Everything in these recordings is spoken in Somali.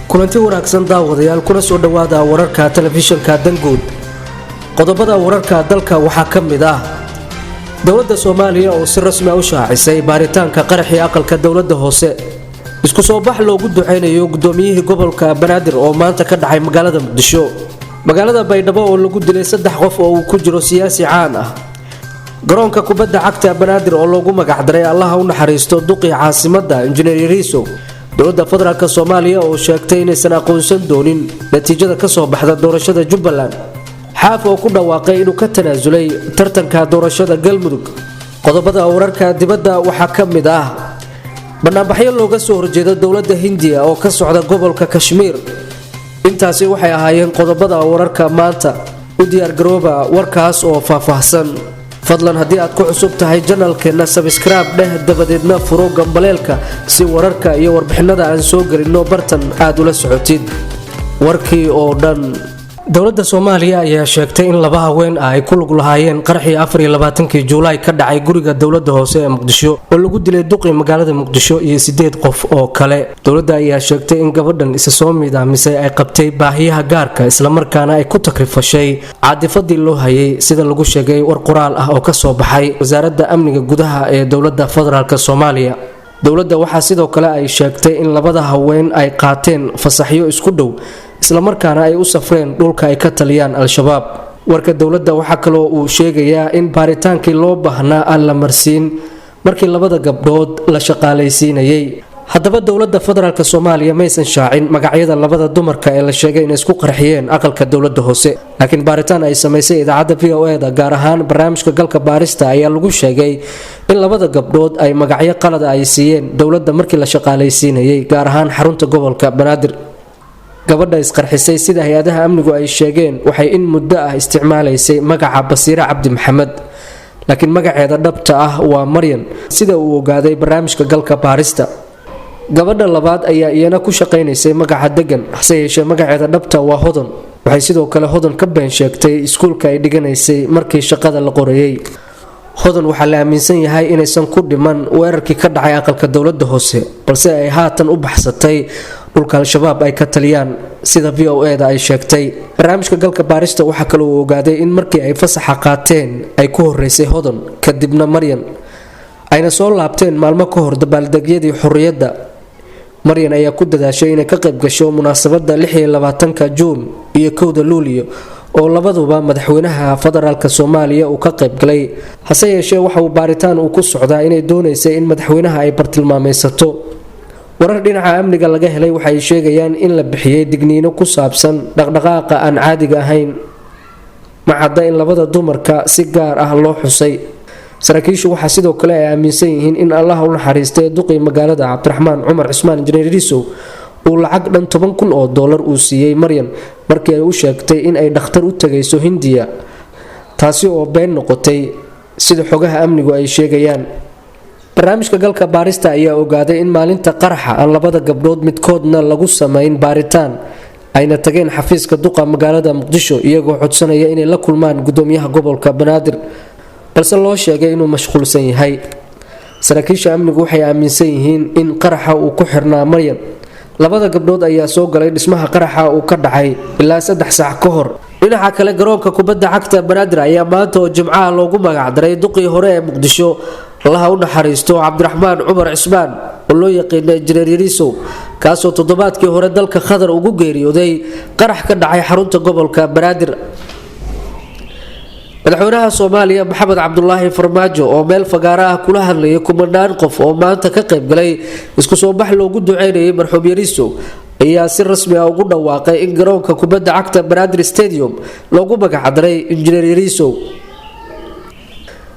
kulanti wanaagsan daawadayaal kuna soo dhawaada wararka telefishinka Danguud. Qodobada wararka dalka waxaa ka mid ah dawladda Soomaaliya oo si rasmi ah u shaacisay baaritaanka qaraxii aqalka dawladda hoose. Isku soo bax loogu duceynayo gudoomiyihii gobolka Banaadir oo maanta ka dhacay magaalada Muqdisho. Magaalada Baydhabo oo lagu dilay 3 qof oo uu ku jiro siyaasi caan ah. garoonka kubadda cagta Banaadir oo loogu magac daray Allah u naxariisto duqii caasimadda Injineer Yariiso. dowladda federaalka Soomaaliya oo sheegtay inaysan aqoonsan doonin natiijada ka soo baxda doorashada Jubbaland. xaaf oo ku dhawaaqay inuu ka tanaasulay tartanka doorashada Galmudug. qodobada wararka dibadda waxaa ka mid ah banaanbaxyo looga soo horjeedo dowladda Hindiya oo ka socda gobolka Kashmir. intaasi waxay ahaayeen qodobada wararka maanta. u diyaar garooba warkaas oo faahfaahsan. fadlan haddii aad ku cusub tahay channelkeena subscribe dheh dabadeedna furo gambaleelka si wararka iyo warbixinada aan soo gelino bartan aad ula socotid. warkii oo dhan dowladda Soomaaliya ayaa sheegtay in 2 haween ay ku lug lahaayeen qaraxii 24 Juulaay ka dhacay guriga dowladda hoose ee Muqdisho oo lagu dilay duqii magaalada Muqdisho iyo 8 qof oo kale. dowladda ayaa sheegtay in gabadhan isa soo midaamisay ay qabtay baahiyaha gaarka isla markaana ay ku takrifashay caadifadii loo hayay sida lagu sheegay war qoraal ah oo ka soo baxay wasaaradda amniga gudaha ee dowladda federaalka Soomaaliya. dowladda waxaa sidoo kale ay sheegtay in 2 haween ay qaateen fasaxyo isku dhow isla markaana ay u safreen dhulka ay ka taliyaan al-shabaab. warka dowladda waxa kale oo uu sheegayaa in baaritaankii loo baahnaa aan la marsiin markii 2 gabdhood la shaqaalaysiinayay. haddaba dowladda federaalka Soomaaliya maysan shaacin magacyada 2 dumarka ee la sheegay inay isku qarxiyeen aqalka dowladda hoose, laakiin baaritaan ay sameysay idaacadda VOA gaar ahaan barnaamijka galka baarista ayaa lagu sheegay in 2 gabdhood ay magacyo qalad ay siiyeen dowladda markii la shaqaalaysiinayay gaar ahaan xarunta gobolka Banaadir. gabadha isqarxisay sida hay'adaha amnigu ay sheegeen waxay in muddo ah isticmaalaysay magaca Basiira Cabdi Maxamed, laakiin magaceeda dhabta ah waa Maryan sida uu ogaaday barnaamijka galka baarista. gabadha labaad ayaa iyana ku shaqeynaysay magaca Degan, hase yeeshee magaceeda dhabta waa Hodan. waxay sidoo kale Hodan ka been sheegtay iskuulka ay dhiganaysay markii shaqada la qorayay. Hodan waxaa la aaminsan yahay inaysan ku dhiman weerarkii ka dhacay aqalka dowladda hoose, balse ay haatan u baxsatay dhulka al-shabaab ay ka taliyaan sida VOA ay sheegtay. barnaamijka galka baarista waxa kale uu ogaaday in markii ay fasaxa qaateen ay ku horeysay Hodan kadibna Maryan ayna soo laabteen maalmo ka hor dabaaldegyadii xurriyadda. Maryan ayaa ku dadaashay inay ka qayb gasho munaasabadda 26 Juun iyo 1 Luulyo oo labaduba madaxweynaha federaalka Soomaaliya uu ka qayb galay. hase yeeshee waxa uu baaritaan ku socdaa inay doonaysay in madaxweynaha ay bartilmaameysato. warar dhinaca amniga laga helay waxay sheegayaan in la bixiyay digniino ku saabsan dhaqdhaqaaqa aan caadiga ahayn. ma cadda in 2 dumarka si gaar ah loo xusay. saraakiishu waxa sidoo kale ay aaminsan yihiin in Allah u naxariistay duqii magaalada Cabdiraxmaan Cumar Cismaan Injineer Yariiso uu lacag dhan $10,000 uu siiyay Maryan markii ay u sheegtay in ay dhakhtar u tagayso Hindiya, taasi oo been noqotay sida xogaha amnigu ay sheegayaan. barnaamijka galka baarista ayaa ogaaday in maalinta qaraxa aan 2 gabdhood midkoodna lagu sameyn baaritaan ayna tageen xafiiska duqa magaalada Muqdisho iyagoo codsanaya inay la kulmaan gudoomiyaha gobolka Banaadir, balse loo sheegay inuu mashquulsan yahay. saraakiisha amnigu waxay aaminsan yihiin in qaraxa uu ku xirnaa Maryan. 2 gabdhood ayaa soo galay dhismaha qaraxa uu ka dhacay ilaa 3 saac ka hor. dhinaca kale garoonka kubadda cagta Banaadir ayaa maanta oo Jimcaha loogu magac daray duqii hore ee Muqdisho Allah u naxariisto Cabdiraxmaan Cumar Cismaan oo loo yaqaanay Injineer Yariiso, kaasoo toddobaadkii hore dalka Qatar ugu geeriyooday qarax ka dhacay xarunta gobolka Banaadir. madaxweynaha Soomaaliya Maxamed Cabdullaahi Farmaajo oo meel fagaara ah kula hadlayay kumanaan qof oo maanta ka qayb galay isku soo bax loogu duceynayay marxuum Yariiso ayaa si rasmi ah ugu dhawaaqay in garoonka kubadda cagta Banaadir Stadium loogu magac daray Injineer Yariiso.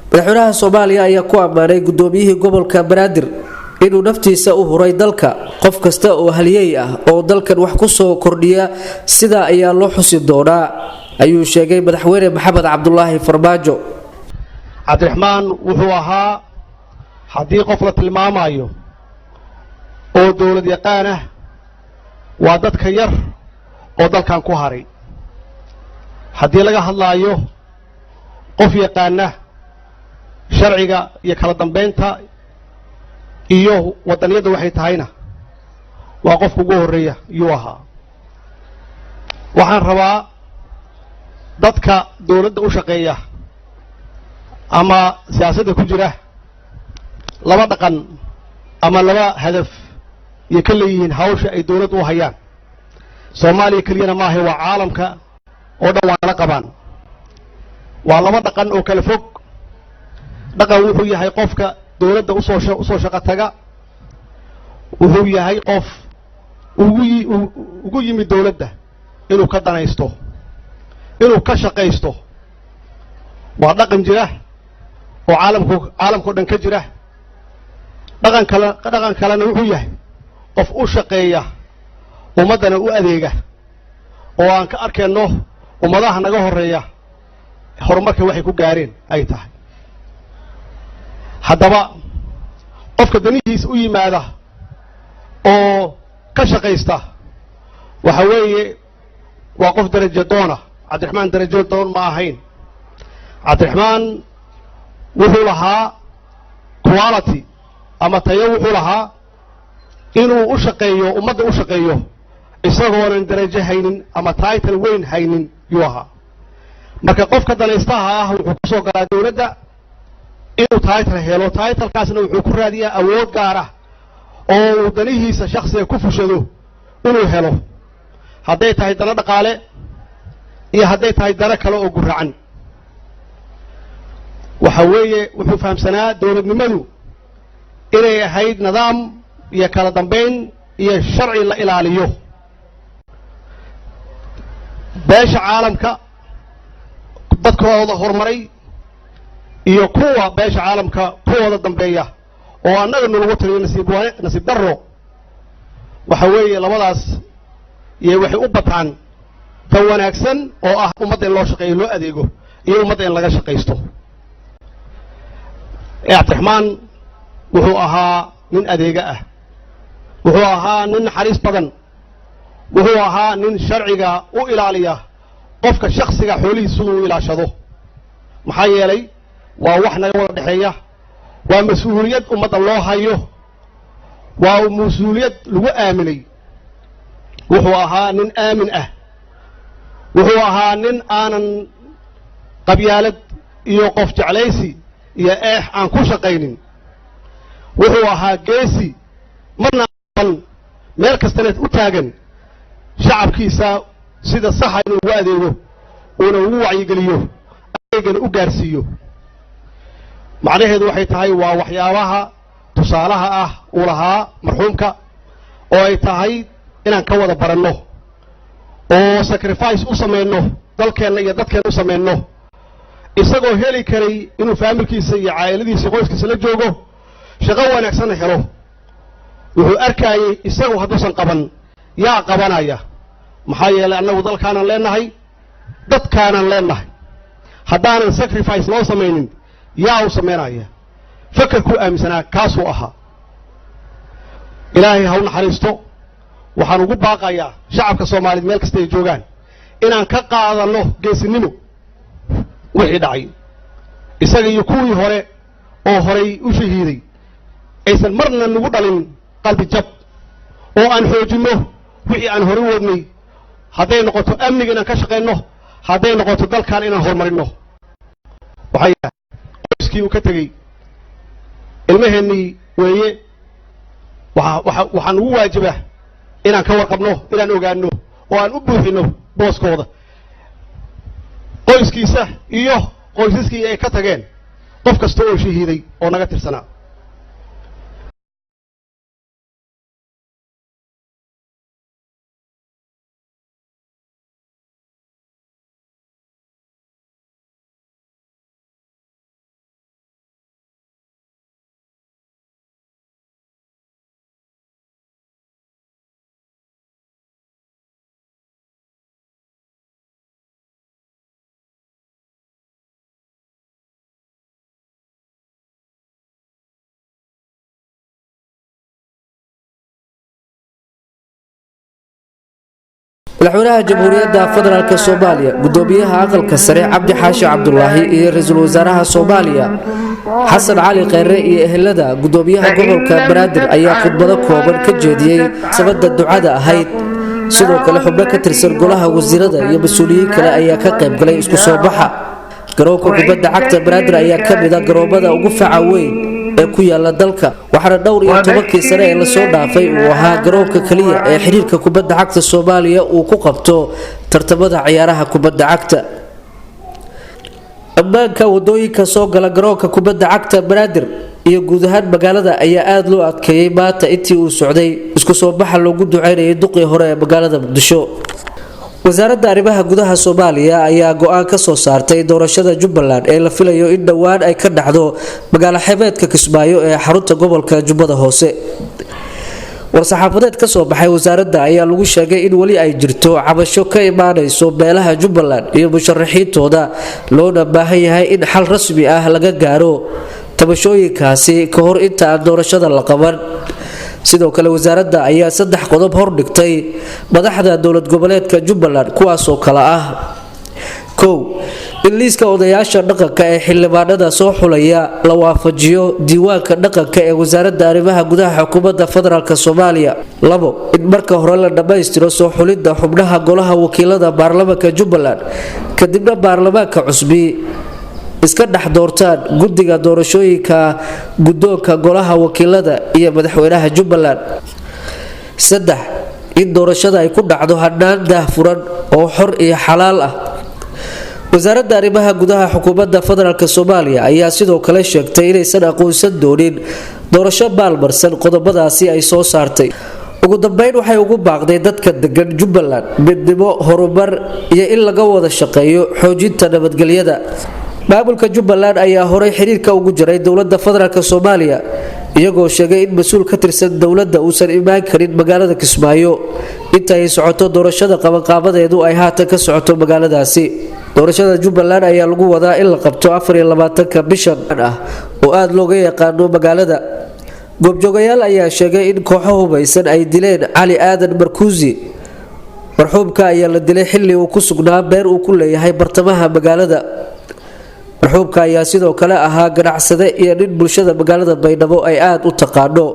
madaxweynaha Soomaaliya ayaa ku ammaanay gudoomiyihii gobolka Banaadir inuu naftiisa u huray dalka. qof kasta oo halyeey ah oo dalkan wax ku soo kordhiya sida ayaa loo xusi doonaa, ayuu sheegay madaxweyne Maxamed Cabdullaahi Farmaajo. Cabdiraxmaan wuxuu ahaa haddii qof la tilmaamayo oo dawlad yaqaan ah waa dadka yar oo dalkan ku haray. haddii laga hadlaayo qof yaqaana sharciga iyo kala dambeynta iyo wadaniyada waxay tahayna waa qofka ugu horreeya yuu ahaa. waxaan rabaa dadka dawladda u shaqeeya ama siyaasadda ku jira laba dhaqan ama laba hadaf iyo ka leeyihiin hawsha ay dawladda u hayaan. Soomaaliya keliyana maaha, waa caalamka oo dhan waa la qabaan. waa laba dhaqan oo kala fog. dhaqan wuxuu yahay qofka dawladda usoo shaqo taga, wuxuu yahay qof ugu yimid dawladda inuu ka danaysto, inuu ka shaqaysto. waa dhaqan jira oo caalamkao dhan ka jira. dhaqan kalena wuxuu yahay qof u shaqeeya ummaddana u adeega, oo aan ka arkayno ummadaha naga horreeya horumarka waxay ku gaareen ay tahay. haddaba qofka danihiisa u yimaada oo ka shaqaysta waxa weeye waa qof darajo doona. cabdiraxmaan darajo doon ma ahayn. cabdiraxmaan wuxuu lahaa quality ama tayo, wuxuu lahaa inuu u shaqeeyo ummadda u shaqeeyo isagoonan darajo haynin ama title weyn haynin yuu ahaa. marka qofka danaystaha ah wuxuu ku soo galaa dawladda inuu title helo. titlekaasna wuxuu ku raadiyaa awood gaar ah oo uu danihiisa shakhsiga ku fushado inuu helo, hadday tahay dano dhaqaale iyo hadday tahay dano kale oo guracan. waxa weeye wuxuu fahamsanaa dawladnimadu inay ahayd nidaam iyo kala dambayn iyo sharci la ilaaliyo. beesha caalamka dadkooda horumaray iyo kuwa beesha caalamka kuwooda dambeeya oo annaga nalagu taliyo nasiib darro, waxa weeye labadaas iyo waxay u bataan tan wanaagsan oo ah ummadda in loo shaqeeyo, loo adeego, iyo ummadda in laga shaqaysto. cabdiraxmaan wuxuu ahaa nin adeega ah, wuxuu ahaa nin naxariis badan, wuxuu ahaa nin sharciga u ilaaliya qofka shakhsiga xoolihiisa siduu u ilaashado. maxaa yeelay waa wax naga wada dhexeeya, waa mas-uuliyad ummadda loo hayo, waa mas-uuliyad lagu aaminay. wuxuu ahaa nin aamin ah, wuxuu ahaa nin aanan qabyaalad iyo qof jeclaysi iyo eex aan ku shaqaynin. wuxuu ahaa geesi marna meel kastaneed u taagan shacabkiisa sida saxa inuu ugu adeego, uuna ugu wacyigeliyo, adeegana u gaarsiiyo. macnaheedu waxay tahay waa waxyaabaha tusaalaha ah uu lahaa marxuumka, oo ay tahay inaan ka wada baranno oo sacrifice u samayno, dalkeenna iyo dadkeenna u samayno. isagoo heli karay inuu faamilkiisa iyo caa'iladiisa qoyskiisa la joogo, shaqo wanaagsanna helo, wuxuu arkayay isagu hadduusan qaban yaa qabanaya. maxaa yeelay annagu dalkaanan leenahay, dadkaanan leenahay. haddaanan sacrifice loo samaynin yaa u samaynaya. fakarkuu aaminsanaa kaasuu ahaa. ilaahay ha u naxariisto. waxaan ugu baaqayaa shacabka Soomaaliyeed meel kasta ay joogaan inaan ka qaadanno geesinimo wixii dhacay. isaga iyo kuwii hore oo horay u shahiiday aysan marna nagu dhalin qalbi jab, oo aan xoojinno wixii aan hore wadnay, hadday noqoto amniga inaan ka shaqayno, hadday noqoto dalkan inaan horumarino. waxay qoyskii uu ka tegey ilmaheennii weeye. waxaan ugu waajibaa inaan ka warqabno, inaan ogaanno, oo aan u buuxino booskooda. qoyskiisa iyo qoysaskii ay ka tageen qof kasta oo shahiiday oo naga tirsanaa. madaxweynaha jamhuuriyadda federaalk Soomaaliya gudoomiyaha aqalka sare Cabdi Xaashi Cabdullaahi iyo ra'iisul wasaaraha Soomaaliya xasan cali kheyre iyo ehelada gudoomiyaha gobolka banaadir ayaa khudbado kooban ka jeediyey sabada ducada ahayd. sidoo kale xubno ka tirsan golaha wasiirada iyo mas-uuliyiin kale ayaa ka qayb galay isku soo baxa. garoonka kubadda cagta banaadir ayaa ka mid ah garoomada ugu faca weyn ee ku yaala dalka, waxaana dhowr iyo 10kii sane ee lasoo dhaafay uu ahaa garoonka kaliya ee xiriirka kubadda cagta Soomaaliya uu ku qabto tartamada ciyaaraha kubadda cagta. ammaanka wadooyinka soo gala garoonka kubadda cagta banaadir iyo guud ahaan magaalada ayaa aad loo adkeeyay maanta intii uu socday isku soo baxa loogu duceynayay duqii hore ee magaalada Muqdisho. wasaaradda arrimaha gudaha Soomaaliya ayaa go'aan ka soo saartay doorashada Jubbaland ee la filayo in dhawaan ay ka dhacdo magaalo xeebeedka Kismaayo ee xarunta gobolka Jubbada Hoose. war-saxaafadeed ka soo baxay wasaaradda ayaa lagu sheegay in wali ay jirto cabasho ka imaanayso beelaha Jubbaland iyo musharaxiintooda, loona baahan yahay in xal rasmi ah laga gaaro tabashooyinkaasi ka hor inta aan doorashada la qaban. sidoo kale wasaaradda ayaa 3 qodob hor dhigtay madaxda dowlad goboleedka Jubbaland kuwaas oo kala ah: 1. in liiska odayaasha dhaqanka ee xildhibaanada soo xulaya la waafajiyo diiwaanka dhaqanka ee wasaaradda arrimaha gudaha xukuumadda federaalk Soomaaliya. 2. in marka hore la dhameystiro soo xulidda xubnaha golaha wakiilada baarlamaanka Jubbaland, kadibna baarlamaanka cusbi iska dhex doortaan guddiga doorashooyinka guddoonka golaha wakiilada iyo madaxweynaha Jubbaland. 3. in doorashada ay ku dhacdo hannaan daahfuran oo xor iyo xalaal ah. wasaaradda arrimaha gudaha xukuumadda federaalk Soomaaliya ayaa sidoo kale sheegtay inaysan aqoonsan doonin doorasho maalmarsan qodobadaasi ay soo saartay. ugu dambeyn waxay ugu baaqday dadka degan Jubbaland midnimo, horumar iyo in laga wada shaqeeyo xoojinta nabadgelyada. maamulka Jubbaland ayaa horay xiriirka ugu jiray dowladda federaalk Soomaaliya, iyagoo sheegay in mas'uul ka tirsan dowladda uusan imaan karin magaalada Kismaayo inta ay socoto doorashada qabanqaabadeedu ay haatan ka socoto magaaladaasi. doorashada Jubbaland ayaa lagu wadaa in la qabto 24 bishan ah oo aad looga yaqaano magaalada. goobjoogayaal ayaa sheegay in kooxo hubaysan ay dileen Cali Aadan Markuusi. marxuumka ayaa la dilay xilli uu ku sugnaa beer uu ku leeyahay bartamaha magaalada. marxuumka ayaa sidoo kale ahaa ganacsade iyo nin bulshada magaalada Baydhabo ay aad u taqaano.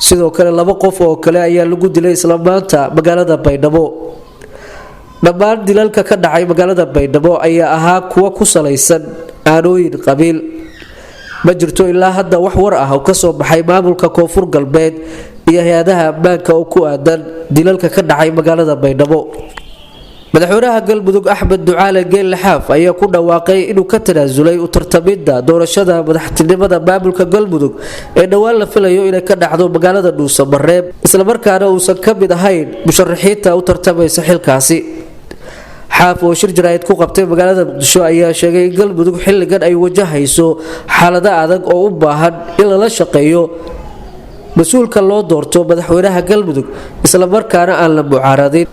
sidoo kale 2 qof oo kale ayaa lagu dilay isla maanta magaalada Baydhabo. dhammaan dilalka ka dhacay magaalada Baydhabo ayaa ahaa kuwa ku salaysan aanooyin qabiil. ma jirto ilaa hadda wax war ah oo ka soo baxay maamulka Koonfur Galbeed iyo hay'adaha ammaanka oo ku aadan dilalka ka dhacay magaalada Baydhabo. madaxweynaha Galmudug Axmed Ducaale Geelle Xaaf ayaa ku dhawaaqay inuu ka tanaasulay u tartamidda doorashada madaxtinimada maamulka Galmudug ee dhawaan la filayo inay ka dhacdo magaalada Dhuusamareeb, isla markaana uusan ka mid ahayn musharaxiinta u tartamaysa xilkaasi. xaaf oo shir jaraa'id ku qabtay magaalada Muqdisho ayaa sheegay in Galmudug xilligan ay wajahayso xaalado adag oo u baahan in la shaqeeyo mas'uulka loo doorto madaxweynaha Galmudug, isla markaana aan la mucaaradin.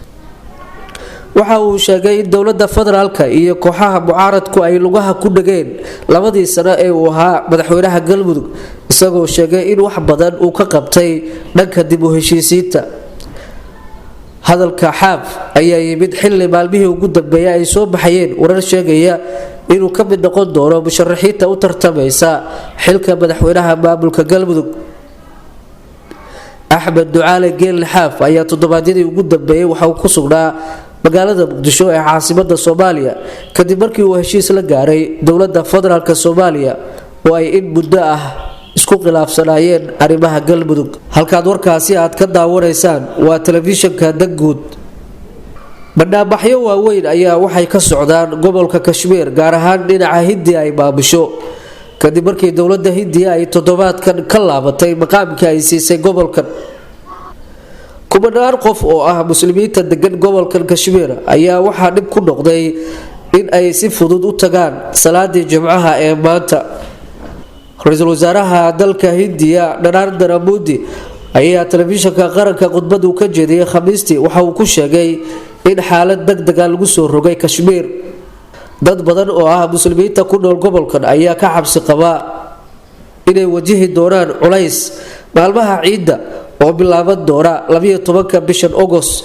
waxa uu sheegay in dowladda federaalka iyo kooxaha mucaaradku ay lugaha ku dhageen 2 sano ee uu ahaa madaxweynaha Galmudug, isagoo sheegay in wax badan uu ka qabtay dhanka dib u heshiisiinta. hadalka xaaf ayaa yimid xilli maalmihii ugu dambeeyay ay soo baxayeen warar sheegaya inuu ka mid noqon doono musharaxiinta u tartamaysa xilka madaxweynaha maamulka Galmudug. Axmed Ducaale Geelle Xaaf ayaa toddobaadyadii ugu dambeeyay waxa uu ku sugnaa magaalada Muqdisho ee caasimadda Soomaaliya kadib markii uu heshiis la gaaray dowladda federaalk Soomaaliya oo ay in muddo ah isku khilaafsanaayeen arrimaha Galmudug. halkaad warkaasi aad ka daawanaysaan waa telefishinka Danguud. barnaamijyo waaweyn ayaa waxay ka socdaan gobolka Kashmir, gaar ahaan dhinaca Hindiya ay maamusho, kadib markii dowladda Hindiya ay toddobaadkan ka laabatay maqaamkii ay siisay gobolkan. kumanaan qof oo ah muslimiinta degan gobolkan Kashmir ayaa waxaa dhib ku noqday in ay si fudud u tagaan salaadii Jimcaha ee maanta. ra-iisul wasaaraha dalka Hindiya Narendra Modi ayaa telefishinka qaranka khudbad uu ka jeediyay Khamiistii waxa uu ku sheegay in xaalad degdeg ah lagu soo rogay Kashmir. dad badan oo ah muslimiinta ku nool gobolkan ayaa ka cabsi qaba inay wajihi doonaan culays maalmaha ciidda oo bilaaban doona 12 bishan August.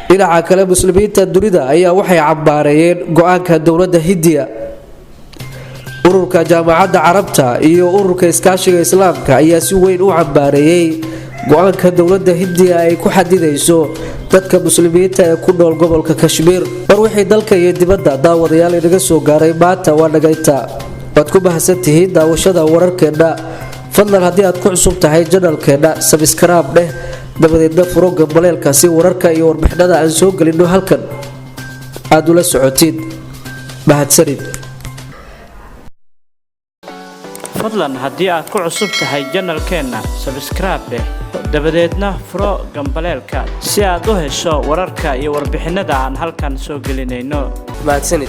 dhinaca kale muslimiinta dunida ayaa waxay cambaareeyeen go'aanka dowladda Hindiya. ururka jaamacadda carabta iyo ururka iskaashiga islaamka ayaa si weyn u cambaareeyay go-aanka dowladda hindiya ay ku xadidayso dadka muslimiinta ee ku nool gobolka kashmiir war wixii dalka iyo dibadda daawadayaal inaga soo gaaray maanta waa nagaynta waad ku mahadsantihiin daawashada wararkeenna fadlan haddii aad ku cusub tahay janalkeenna sabskraib dheh dabadeedna furo gambaleelka si wararka iyo warbixinada aan soo gelinno halkan aad ula socotiin mahadsanid fadlan haddii aad ku cusub tahay janalkeenna sabskraib dheh dabadeedna furo gambaleelka si aad u hesho wararka iyo warbixinada aan halkan soo gelinayno mahadsanid